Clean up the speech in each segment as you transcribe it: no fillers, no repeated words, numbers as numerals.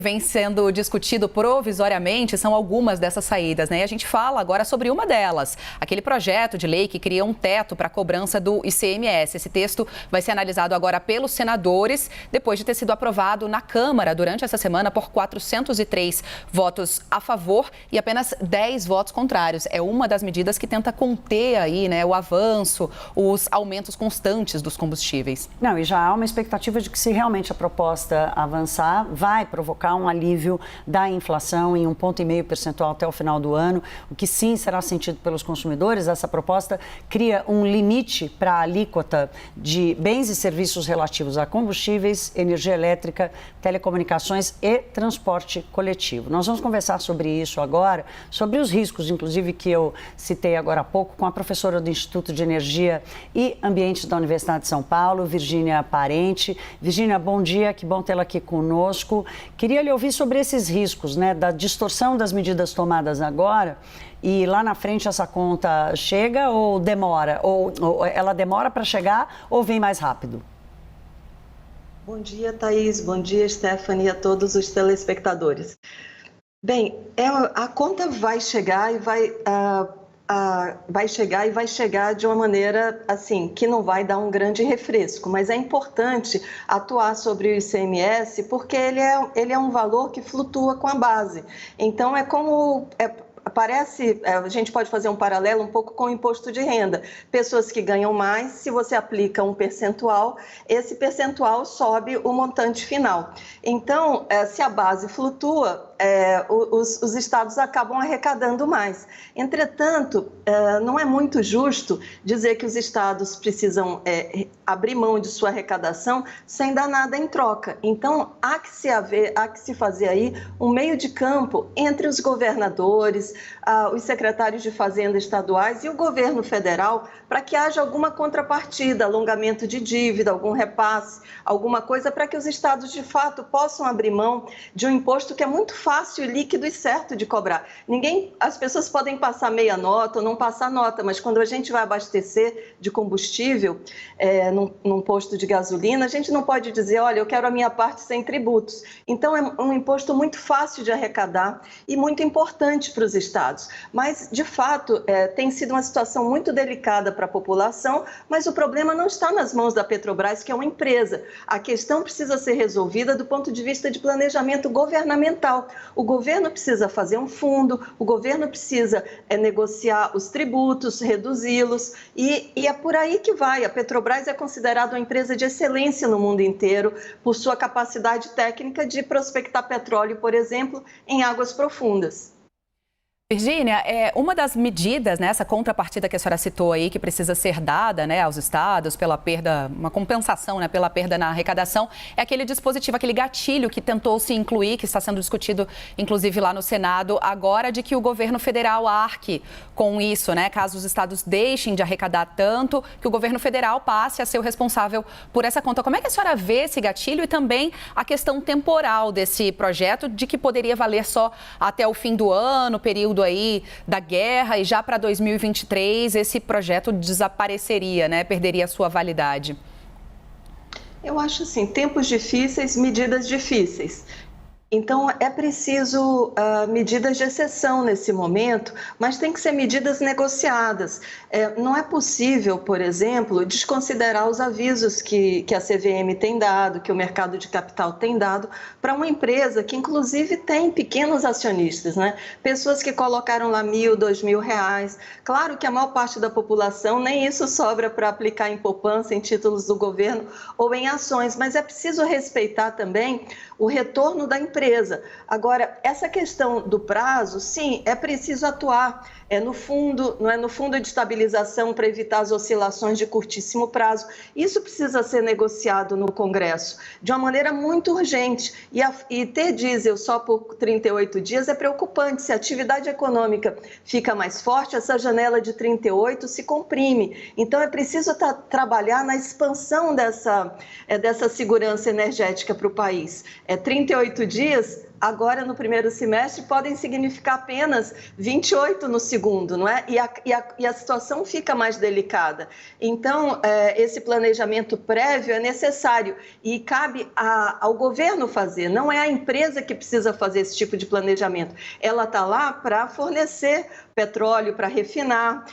Vem sendo discutido provisoriamente são algumas dessas saídas, né? E a gente fala agora sobre uma delas, aquele projeto de lei que cria um teto para a cobrança do ICMS. Esse texto vai ser analisado agora pelos senadores, depois de ter sido aprovado na Câmara durante essa semana por 403 votos a favor e apenas 10 votos contrários. É uma das medidas que tenta conter aí, né, o avanço, os aumentos constantes dos combustíveis. Não, e já há uma expectativa de que, se realmente a proposta avançar, vai provocar um alívio da inflação em 1,5 percentual até o final do ano, o que sim será sentido pelos consumidores. Essa proposta cria um limite para a alíquota de bens e serviços relativos a combustíveis, energia elétrica, telecomunicações e transporte coletivo. Nós vamos conversar sobre isso agora, sobre os riscos, inclusive, que eu citei agora há pouco, com a professora do Instituto de Energia e Ambiente da Universidade de São Paulo, Virgínia Parente. Virgínia, bom dia, que bom tê-la aqui conosco. Queria lhe ouvir sobre esses riscos, né, da distorção das medidas tomadas agora, e lá na frente essa conta chega ou demora? Ou ela demora para chegar ou vem mais rápido? Bom dia, Thaís. Bom dia, Stephanie, e a todos os telespectadores. Bem, a conta vai chegar e vai chegar de uma maneira assim que não vai dar um grande refresco, mas é importante atuar sobre o ICMS porque ele é um valor que flutua com a base. Então a gente pode fazer um paralelo um pouco com o imposto de renda. Pessoas que ganham mais, se você aplica um percentual, esse percentual sobe o montante final. Então, se a base flutua, os estados acabam arrecadando mais. Entretanto, não é muito justo dizer que os estados precisam abrir mão de sua arrecadação sem dar nada em troca. Então, há que se fazer aí um meio de campo entre os governadores, os secretários de Fazenda estaduais e o governo federal, para que haja alguma contrapartida, alongamento de dívida, algum repasse, alguma coisa para que os estados de fato possam abrir mão de um imposto que é muito fácil, líquido e certo de cobrar. As pessoas podem passar meia nota ou não passar nota, mas quando a gente vai abastecer de combustível num posto de gasolina, a gente não pode dizer, olha, eu quero a minha parte sem tributos. Então é um imposto muito fácil de arrecadar e muito importante para os estados. Mas, de fato, tem sido uma situação muito delicada para a população, mas o problema não está nas mãos da Petrobras, que é uma empresa. A questão precisa ser resolvida do ponto de vista de planejamento governamental. O governo precisa fazer um fundo, o governo precisa negociar os tributos, reduzi-los, e é por aí que vai. A Petrobras é considerada uma empresa de excelência no mundo inteiro por sua capacidade técnica de prospectar petróleo, por exemplo, em águas profundas. Virgínia, uma das medidas, né, essa contrapartida que a senhora citou aí, que precisa ser dada, né, aos estados pela perda, uma compensação, né, pela perda na arrecadação, é aquele dispositivo, aquele gatilho que tentou se incluir, que está sendo discutido, inclusive lá no Senado, agora, de que o governo federal arque com isso, né, caso os estados deixem de arrecadar tanto, que o governo federal passe a ser o responsável por essa conta. Como é que a senhora vê esse gatilho e também a questão temporal desse projeto, de que poderia valer só até o fim do ano, período aí da guerra, e já para 2023 esse projeto desapareceria, né? Perderia a sua validade? Eu acho assim, tempos difíceis, medidas difíceis. Então, é preciso medidas de exceção nesse momento, mas tem que ser medidas negociadas. Não é possível, por exemplo, desconsiderar os avisos que a CVM tem dado, que o mercado de capital tem dado, para uma empresa que, inclusive, tem pequenos acionistas, né? Pessoas que colocaram lá R$1.000, R$2.000. Claro que a maior parte da população nem isso sobra para aplicar em poupança, em títulos do governo ou em ações, mas é preciso respeitar também o retorno da empresa. Agora, essa questão do prazo, sim, é preciso atuar. No fundo de estabilização para evitar as oscilações de curtíssimo prazo. Isso precisa ser negociado no Congresso de uma maneira muito urgente. E ter diesel só por 38 dias é preocupante. Se a atividade econômica fica mais forte, essa janela de 38 se comprime. Então, é preciso trabalhar na expansão dessa segurança energética para o país. 38 dias agora no primeiro semestre podem significar apenas 28 no segundo, não é? E a situação fica mais delicada. Então, esse planejamento prévio é necessário e cabe ao governo fazer, não é a empresa que precisa fazer esse tipo de planejamento. Ela está lá para fornecer petróleo, para refinar,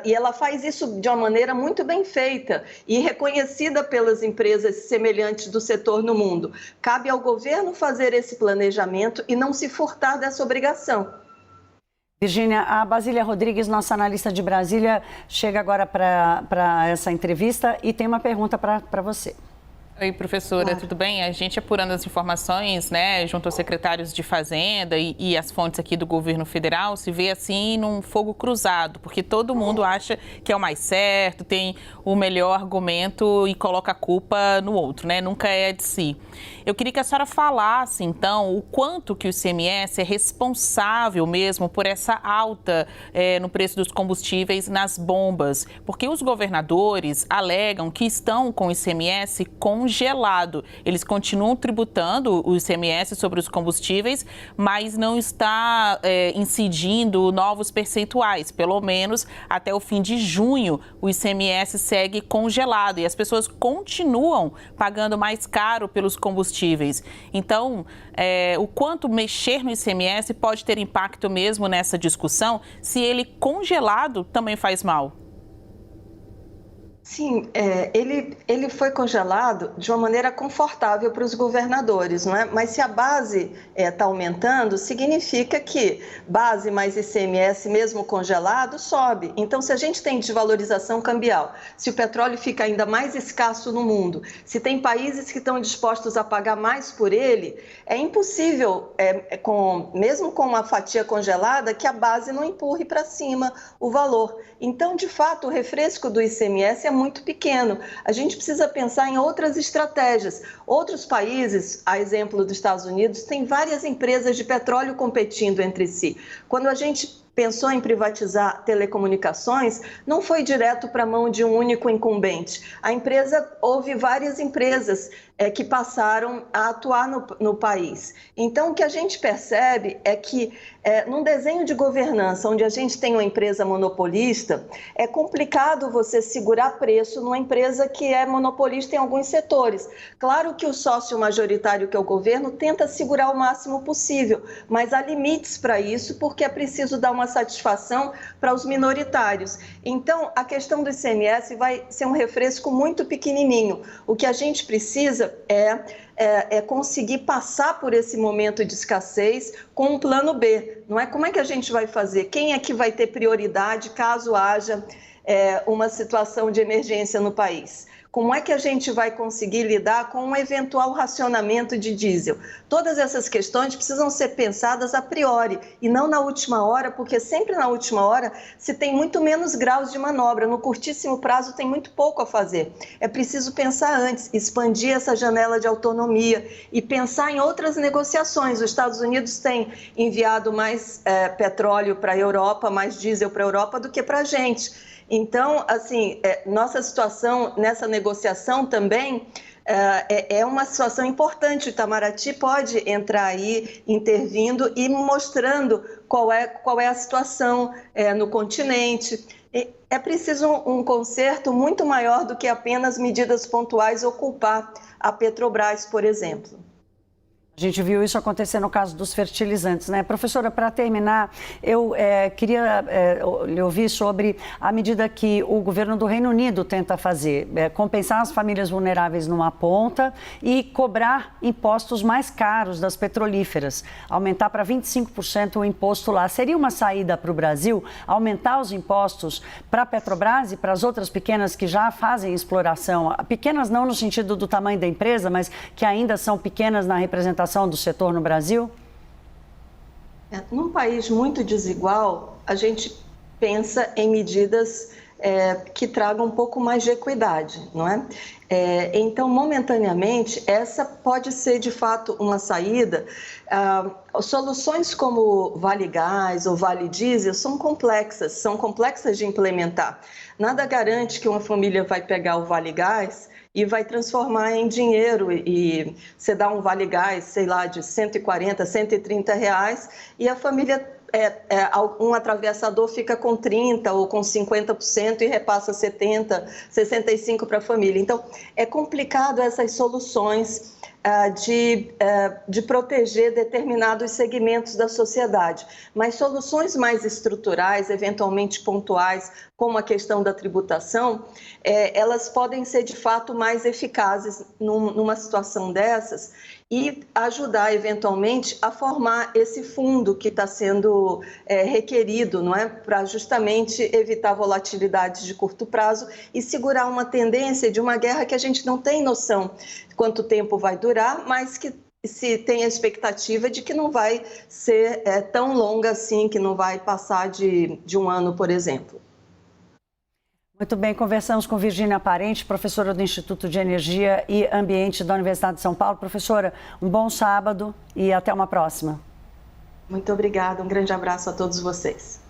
e ela faz isso de uma maneira muito bem feita e reconhecida pelas empresas semelhantes do setor no mundo. Cabe ao governo fazer esse planejamento e não se furtar dessa obrigação. Virgínia, a Basília Rodrigues, nossa analista de Brasília, chega agora para essa entrevista e tem uma pergunta para você. Oi, professora, claro. Tudo bem? A gente apurando as informações, né, junto aos secretários de Fazenda e as fontes aqui do governo federal, se vê assim num fogo cruzado, porque todo mundo acha que é o mais certo, tem o melhor argumento e coloca a culpa no outro, né? Nunca é de si. Eu queria que a senhora falasse, então, o quanto que o ICMS é responsável mesmo por essa alta no preço dos combustíveis nas bombas, porque os governadores alegam que estão com o ICMS congelado. Eles continuam tributando o ICMS sobre os combustíveis, mas não está incidindo novos percentuais. Pelo menos até o fim de junho, o ICMS segue congelado e as pessoas continuam pagando mais caro pelos combustíveis. Então, o quanto mexer no ICMS pode ter impacto mesmo nessa discussão, se ele congelado também faz mal? Sim, ele foi congelado de uma maneira confortável para os governadores, não é? Mas se a base está aumentando, significa que base mais ICMS, mesmo congelado, sobe. Então, se a gente tem desvalorização cambial, se o petróleo fica ainda mais escasso no mundo, se tem países que estão dispostos a pagar mais por ele, é impossível, mesmo com uma fatia congelada, que a base não empurre para cima o valor. Então, de fato, o refresco do ICMS é muito pequeno. A gente precisa pensar em outras estratégias. Outros países, a exemplo dos Estados Unidos, têm várias empresas de petróleo competindo entre si. Quando a gente pensou em privatizar telecomunicações, não foi direto para a mão de um único incumbente. Houve várias empresas que passaram a atuar no país. Então, o que a gente percebe é que, num desenho de governança, onde a gente tem uma empresa monopolista, é complicado você segurar preço numa empresa que é monopolista em alguns setores. Claro que o sócio majoritário, que é o governo, tenta segurar o máximo possível, mas há limites para isso, porque é preciso dar uma satisfação para os minoritários. Então, a questão do ICMS vai ser um refresco muito pequenininho. O que a gente precisa é conseguir passar por esse momento de escassez com um plano B. Não é como é que a gente vai fazer? Quem é que vai ter prioridade caso haja uma situação de emergência no país? Como é que a gente vai conseguir lidar com um eventual racionamento de diesel? Todas essas questões precisam ser pensadas a priori e não na última hora, porque sempre na última hora se tem muito menos graus de manobra. No curtíssimo prazo tem muito pouco a fazer. É preciso pensar antes, expandir essa janela de autonomia e pensar em outras negociações. Os Estados Unidos têm enviado mais petróleo para a Europa, mais diesel para a Europa do que para a gente. Então, assim, nossa situação nessa negociação também é uma situação importante. O Itamaraty pode entrar aí intervindo e mostrando qual é a situação no continente. É preciso um conserto muito maior do que apenas medidas pontuais ou culpar a Petrobras, por exemplo. A gente viu isso acontecer no caso dos fertilizantes, né? Professora, para terminar, eu queria lhe ouvir sobre a medida que o governo do Reino Unido tenta fazer, compensar as famílias vulneráveis numa ponta e cobrar impostos mais caros das petrolíferas, aumentar para 25% o imposto lá. Seria uma saída para o Brasil aumentar os impostos para a Petrobras e para as outras pequenas que já fazem exploração? Pequenas não no sentido do tamanho da empresa, mas que ainda são pequenas na representação do setor no Brasil? Num país muito desigual, a gente pensa em medidas que tragam um pouco mais de equidade, não é? Então, momentaneamente, essa pode ser de fato uma saída. Soluções como Vale Gás ou Vale Diesel são complexas de implementar. Nada garante que uma família vai pegar o Vale Gás e vai transformar em dinheiro e você dá um Vale Gás, sei lá, de 140, 130 reais e a família, um atravessador fica com 30% ou com 50% e repassa 70%, 65% para a família. Então, é complicado essas soluções de proteger determinados segmentos da sociedade. Mas soluções mais estruturais, eventualmente pontuais, como a questão da tributação, elas podem ser de fato mais eficazes numa situação dessas e ajudar eventualmente a formar esse fundo que está sendo requerido, não é? Para justamente evitar volatilidades de curto prazo e segurar uma tendência de uma guerra que a gente não tem noção quanto tempo vai durar, mas que se tem a expectativa de que não vai ser tão longa assim, que não vai passar de um ano, por exemplo. Muito bem, conversamos com Virgínia Parente, professora do Instituto de Energia e Ambiente da Universidade de São Paulo. Professora, um bom sábado e até uma próxima. Muito obrigada, um grande abraço a todos vocês.